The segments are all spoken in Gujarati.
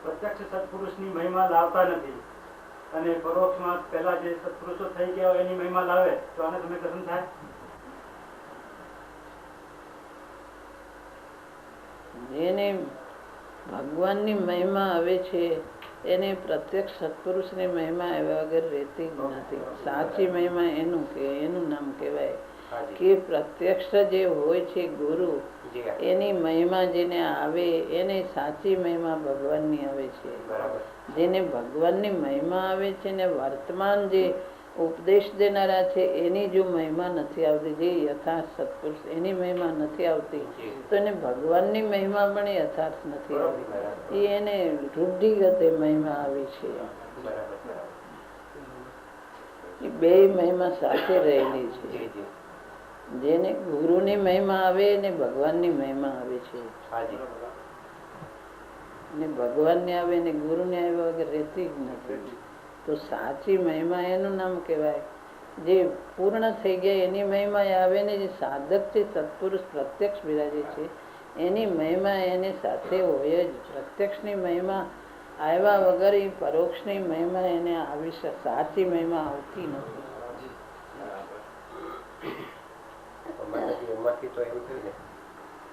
પ્રત્યક્ષ સત્પુરુષની મહિમા લાવતા નથી અને પરોક્ષમાં પહેલા જે સત્પુરુષો થઈ ગયા હોય એની મહિમા લાવે તો આને તમે કથન થાય? જેને ભગવાનની મહિમા આવે છે એને પ્રત્યક્ષ સત્પુરુષની મહિમા આવ્યા વગર રહેતી જ નથી. સાચી મહિમા એનું નામ કહેવાય કે પ્રત્યક્ષ જે હોય છે ગુરુ, એની મહિમા જેને આવે એને સાચી મહિમા ભગવાનની આવે છે. જેને ભગવાનની મહિમા આવે છે ને વર્તમાન જે ઉપદેશ દેનારા છે એની જો મહિમા નથી આવતી, જે યથાર્થ સત્પુરુષ એની મહિમા નથી આવતી, તો એને ભગવાનની મહિમા પણ યથાર્થ નથી આવતી. એને રૂઢિગત મહિમા આવી છે. એ બે મહિમા સાથે રહેલી છે. જેને ગુરુની મહિમા આવે ને ભગવાનની મહિમા આવે છે. ને ભગવાનને આવે ને ગુરુને આવ્યા વગર રહેતી જ નથી. તો સાચી મહિમા એનું નામ કહેવાય. જે પૂર્ણ થઈ ગયા એની મહિમા આવે ને જે સાધક છે સત્પુરુષ પ્રત્યક્ષ બિરાજે છે એની મહિમા એને સાથે હોય જ. પ્રત્યક્ષની મહિમા આવ્યા વગર એ પરોક્ષની મહિમા એને આવી સાચી મહિમા આવતી નથી. એમાંથી તો એમ થયું ને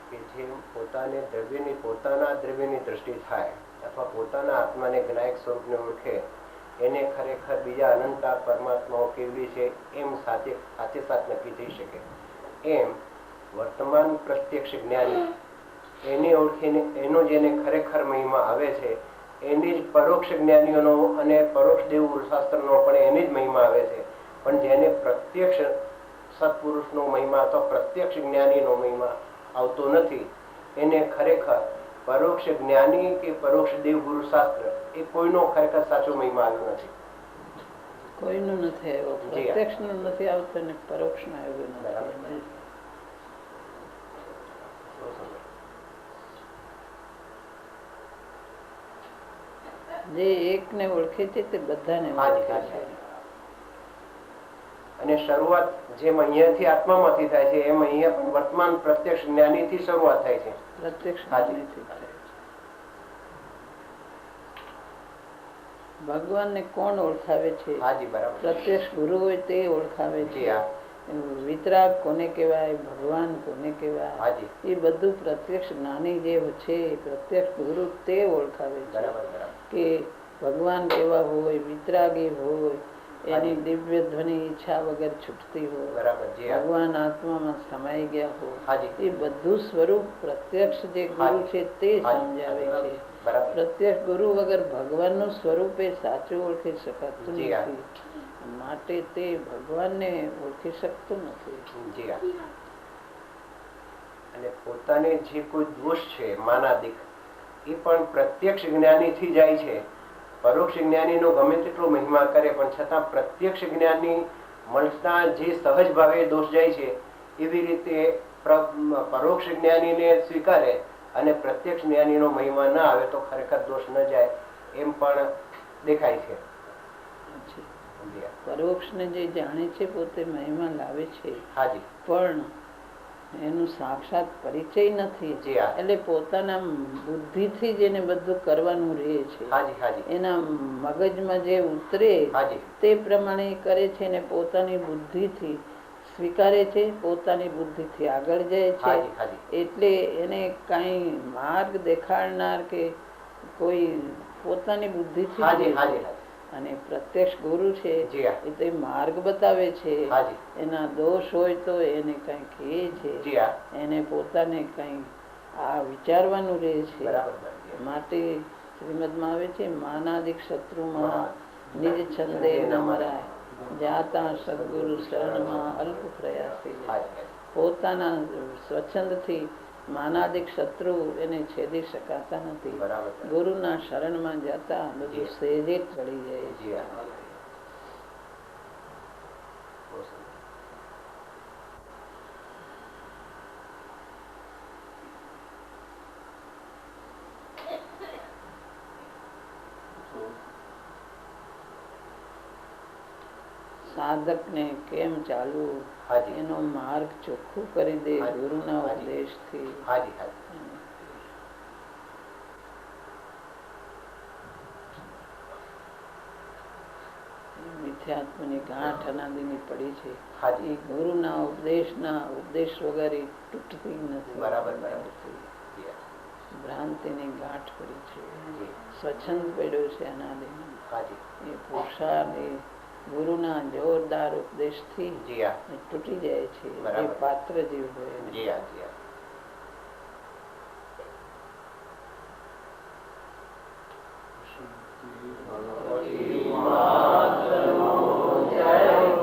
કે જેમ પોતાના દ્રવ્યની દ્રષ્ટિ થાય અથવા પોતાના આત્માને જ્ઞાયક સ્વરૂપને ઓળખે એને ખરેખર બીજા અનંતા પરમાત્માઓ કેવી છે એમ સાથે સાથ નક્કી થઈ શકે. એમ વર્તમાન પ્રત્યક્ષ જ્ઞાની એને ઓળખીને એનો જેને ખરેખર મહિમા આવે છે એની જ પરોક્ષ જ્ઞાનીઓનો અને પરોક્ષ દેવ શાસ્ત્રનો પણ એની જ મહિમા આવે છે. પણ જેને પ્રત્યક્ષ સત્પુરુષનો મહિમા અથવા પ્રત્યક્ષ જ્ઞાનીનો મહિમા આવતો નથી એને ખરેખર પરોક્ષ જ્ઞાની કે પરોક્ષ દેવ ગુરુ શાસ્ત્ર એ કોઈનો ખરેખર સાચો મહિમા આવ્યો નથી. કોઈનું નથી આવ્યો. પ્રત્યક્ષ નું નથી આવતો ને પરોક્ષ નું આવ્યું નથી. જે એકને ઓળખે છે તે બધાને ઓળખે છે. અને શરૂઆત જેમ અહીંયાથી આત્મામાંથી થાય છે એમ અહીંયા પણ વર્તમાન પ્રત્યક્ષ જ્ઞાનીથી શરૂઆત થાય છે. પ્રત્યક્ષ જ્ઞાનીથી થાય છે. ભગવાનને કોણ ઓળખાવે છે? પ્રત્યક્ષ ગુરુ હોય તે ઓળખાવે છે. વિતરાગ કોને કહેવાય, ભગવાન કોને કહેવાય, એ બધું પ્રત્યક્ષ જ્ઞાની જે છે પ્રત્યક્ષ ગુરુ તે ઓળખાવે છે. કે ભગવાન કેવા હોય, વિતરાગી હોય, એની દિવ્ય ધ્વનિ ઈચ્છા વગર છૂટતી હોય, ભગવાન આત્મામાં સમાઈ ગયા હોય, એ બધું સ્વરૂપ પ્રત્યક્ષ જે ગુરુ છે તે સમજાવે છે. પ્રત્યક્ષ ગુરુ વગર ભગવાનનું સ્વરૂપ એ સાચું ઓળખી શકાતું નથી. માટે તે ભગવાનને ઓળખી શકતું નથી. અને પોતાને જે કોઈ દોષ છે માનાદિક એ પણ પ્રત્યક્ષ જ્ઞાનીથી જાય છે. પરોક્ષ જ્ઞાનીનો ગમે તેટલો મહિમા કરે પણ છતાં પ્રત્યક્ષ જ્ઞાની મળતા જે સહજ ભાવે દોષ જાય છે એવી રીતે પરોક્ષ જ્ઞાનીને સ્વીકારે અને પ્રત્યક્ષ જ્ઞાનીનો મહિમા ના આવે તો ખરેખર દોષ ન જાય એમ પણ દેખાય છે. પરોક્ષ ને જે જાણે છે પોતે મહિમા લાવે છે પણ એનું સાક્ષાત પરિચય નથી. એટલે પોતાના બુદ્ધિથી જ એને બધું કરવાનું રહે છે. એના મગજમાં જે ઉતરે તે પ્રમાણે કરે છે ને પોતાની બુદ્ધિથી સ્વીકારે છે, પોતાની બુદ્ધિથી આગળ જાય છે. એટલે એને કઈ માર્ગ દેખાડનાર કે કોઈ પોતાની બુદ્ધિથી અને પ્રત્યક્ષ ગુરુ છે એ તો માર્ગ બતાવે છે. એના દોષ હોય તો એને કઈ કહે છે, એને પોતાને કઈ આ વિચારવાનું રહે છે. માટે શ્રીમદમાં આવે છે માનાદિક શત્રુમાં નિજ છંદે ન મરાય, જાતા સદગુરુ શરણમાં અલ્પ પ્રયાસી. પોતાના સ્વચ્છંદથી માનાદિક શત્રુ એને છેદી શકાતા નથી. ગુરુના શરણમાં જતા બધું સહેજે ચડી જાય છે. સાધક ને કેમ ચાલવું એનો માર્ગ ચોખ્ખું કરી દે ગુરુના ઉપદેશથી. અધ્યાત્મની ગાંઠ અનાદિની પડી છે એ ગુરુના ઉપદેશ વગર એ તૂટતી નથી. ભ્રાંતિની ગાંઠ પડી છે, સ્વચ્છંદ પડ્યો છે અનાદિનો. એ પુરુષાર્થ એ ગુરુના જોરદાર ઉપદેશથી તૂટી જાય છે. એ પાત્ર જેવું હોય.